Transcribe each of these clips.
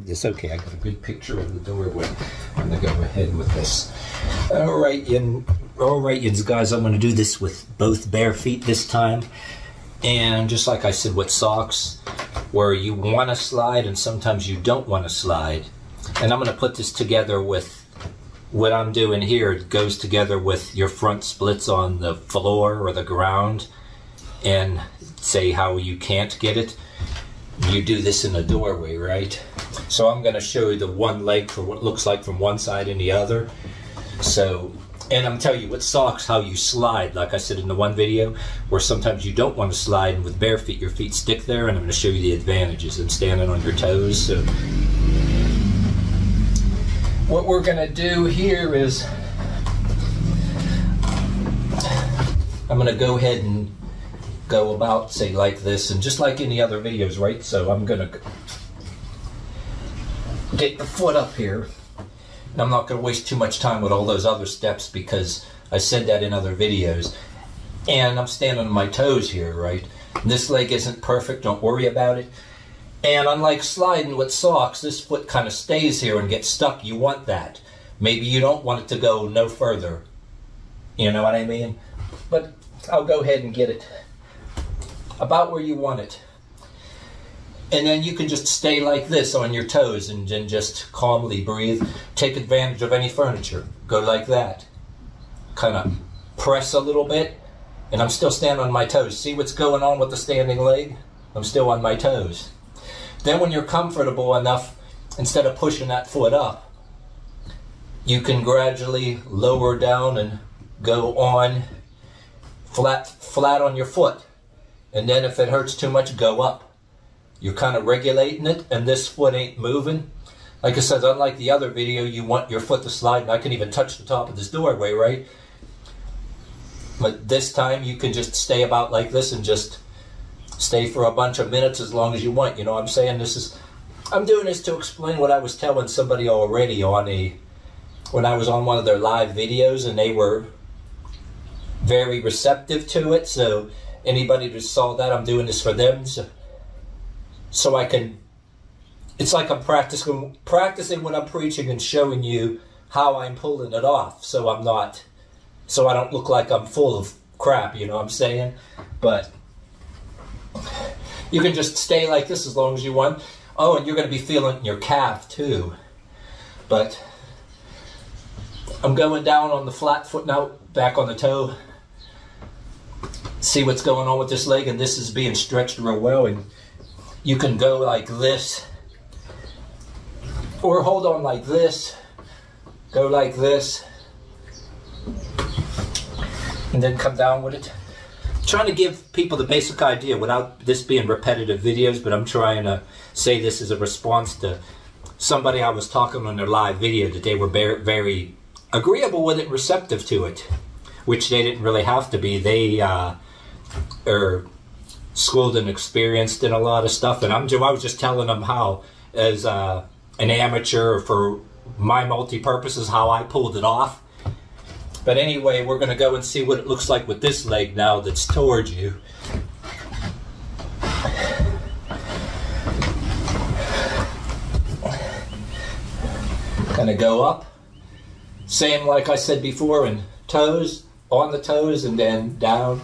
This. Okay, I got a good picture of the doorway. I'm gonna go ahead with this. All right, guys, I'm gonna do this with both bare feet this time, and just like I said with socks, where you want to slide and sometimes you don't want to slide. And I'm gonna put this together with what I'm doing here. It goes together with your front splits on the floor or the ground, and say how you can't get it. You do this in a doorway, right? So I'm going to show you the one leg for what it looks like from one side and the other. So, and I'm telling you with socks how you slide, like I said in the one video, where sometimes you don't want to slide, and with bare feet your feet stick there, and I'm going to show you the advantages and standing on your toes. So what we're going to do here is I'm going to go ahead and go about, say, like this, and just like in the other videos, right? So I'm gonna get the foot up here, and I'm not gonna waste too much time with all those other steps because I said that in other videos. And I'm standing on my toes here, right? And this leg isn't perfect, don't worry about it. And unlike sliding with socks, this foot kind of stays here and gets stuck. You want that. Maybe you don't want it to go no further. You know what I mean? But I'll go ahead and get it about where you want it. And then you can just stay like this on your toes and then just calmly breathe. Take advantage of any furniture. Go like that. Kind of press a little bit, and I'm still standing on my toes. See what's going on with the standing leg? I'm still on my toes. Then when you're comfortable enough, instead of pushing that foot up, you can gradually lower down and go on flat on your foot. And then if it hurts too much, go up. You're kind of regulating it, and this foot ain't moving. Like I said, unlike the other video, you want your foot to slide, and I can even touch the top of this doorway, right? But this time you can just stay about like this and just stay for a bunch of minutes as long as you want. You know what I'm saying? I'm doing this to explain what I was telling somebody already when I was on one of their live videos, and they were very receptive to it. So anybody that saw that, I'm doing this for them, so I can, it's like I'm practicing what I'm preaching and showing you how I'm pulling it off, so I don't look like I'm full of crap, you know what I'm saying? But you can just stay like this as long as you want. Oh, and you're going to be feeling it in your calf too. But I'm going down on the flat foot now, back on the toe. See what's going on with this leg, and this is being stretched real well, and you can go like this, or hold on like this, go like this, and then come down with it. I'm trying to give people the basic idea without this being repetitive videos, but I'm trying to say this as a response to somebody I was talking on their live video that they were very agreeable with it, receptive to it, which they didn't really have to be. They are schooled and experienced in a lot of stuff, and I was just telling them how, as an amateur for my multi-purposes, how I pulled it off. But anyway, we're going to go and see what it looks like with this leg now that's towards you. Going to go up, same like I said before, and toes, on the toes, and then down.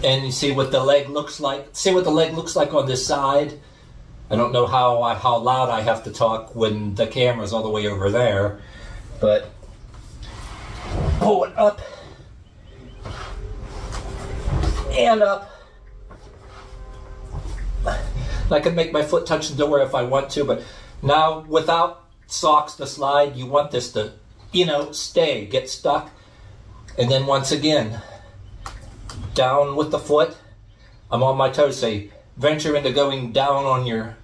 And you see what the leg looks like. See what the leg looks like on this side. I don't know how loud I have to talk when the camera's all the way over there, but pull it up and up. I can make my foot touch the door if I want to, but now without socks to slide, you want this to, you know, stay, get stuck. And then once again, down with the foot. I'm on my toes. Say, venture into going down on your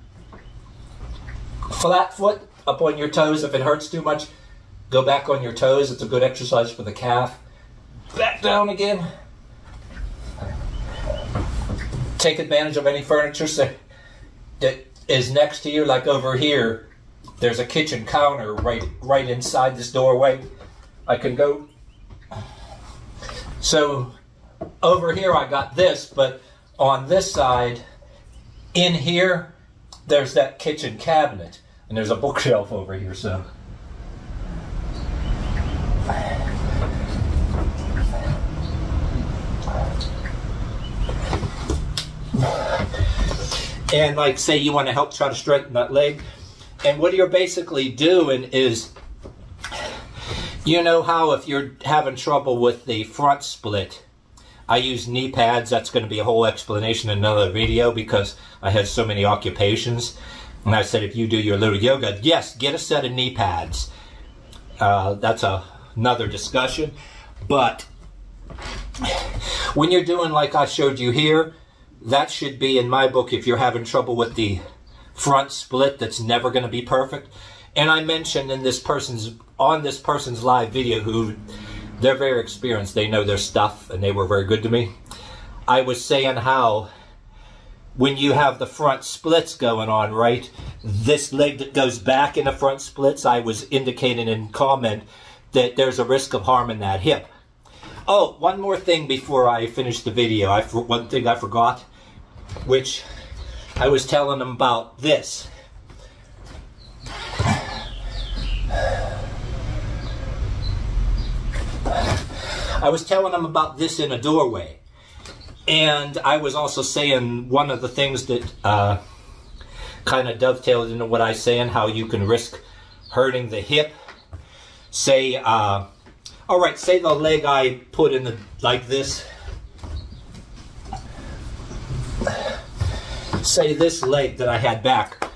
flat foot, up on your toes. If it hurts too much, go back on your toes. It's a good exercise for the calf. Back down again. Take advantage of any furniture that is next to you, like over here. There's a kitchen counter right inside this doorway. I can go. So over here I got this, but on this side, in here, there's that kitchen cabinet, and there's a bookshelf over here. So and like, say you want to help try to straighten that leg, and what you're basically doing is, you know how if you're having trouble with the front split, I use knee pads. That's going to be a whole explanation in another video because I had so many occupations. And I said, if you do your little yoga, yes, get a set of knee pads. That's another discussion. But when you're doing like I showed you here, that should be in my book if you're having trouble with the front split that's never going to be perfect. And I mentioned in this person's live video, who they're very experienced, they know their stuff, and they were very good to me. I was saying how when you have the front splits going on, right, this leg that goes back in the front splits, I was indicating in comment that there's a risk of harming that hip. Oh, one more thing before I finish the video. One thing I forgot, which I was telling them about this. I was telling them about this in a doorway. And I was also saying one of the things that kind of dovetailed into what I was saying, how you can risk hurting the hip. Say, all right, say the leg I put in the, like this. Say this leg that I had back.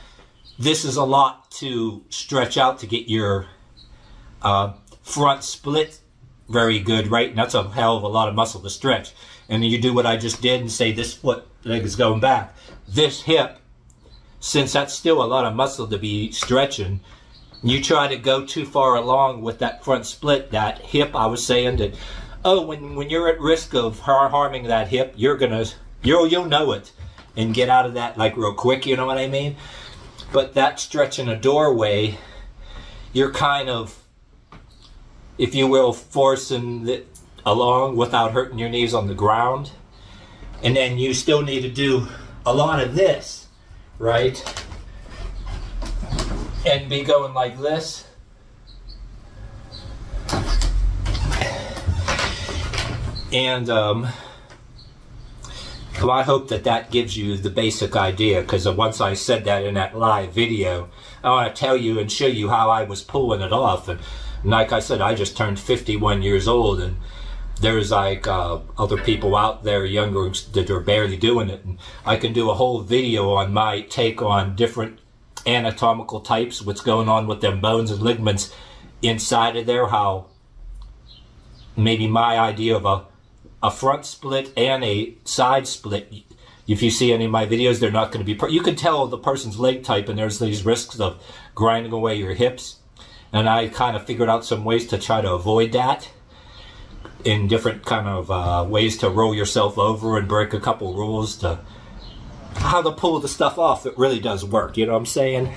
This is a lot to stretch out to get your front split very good, right? And that's a hell of a lot of muscle to stretch. And then you do what I just did and say this foot leg is going back. This hip, since that's still a lot of muscle to be stretching, you try to go too far along with that front split, that hip, I was saying that, oh, when you're at risk of harming that hip, you'll know it and get out of that like real quick, you know what I mean? But that stretching a doorway, you're kind of, if you will, forcing it along without hurting your knees on the ground. And then you still need to do a lot of this, right? And be going like this. And well, I hope that gives you the basic idea, because once I said that in that live video, I want to tell you and show you how I was pulling it off. And like I said, I just turned 51 years old, and there's like other people out there younger that are barely doing it. And I can do a whole video on my take on different anatomical types, what's going on with them bones and ligaments inside of there, how maybe my idea of a front split and a side split, if you see any of my videos, they're not going to be, you can tell the person's leg type, and there's these risks of grinding away your hips. And I kind of figured out some ways to try to avoid that in different kind of ways to roll yourself over and break a couple rules to how to pull the stuff off. It really does work, you know what I'm saying?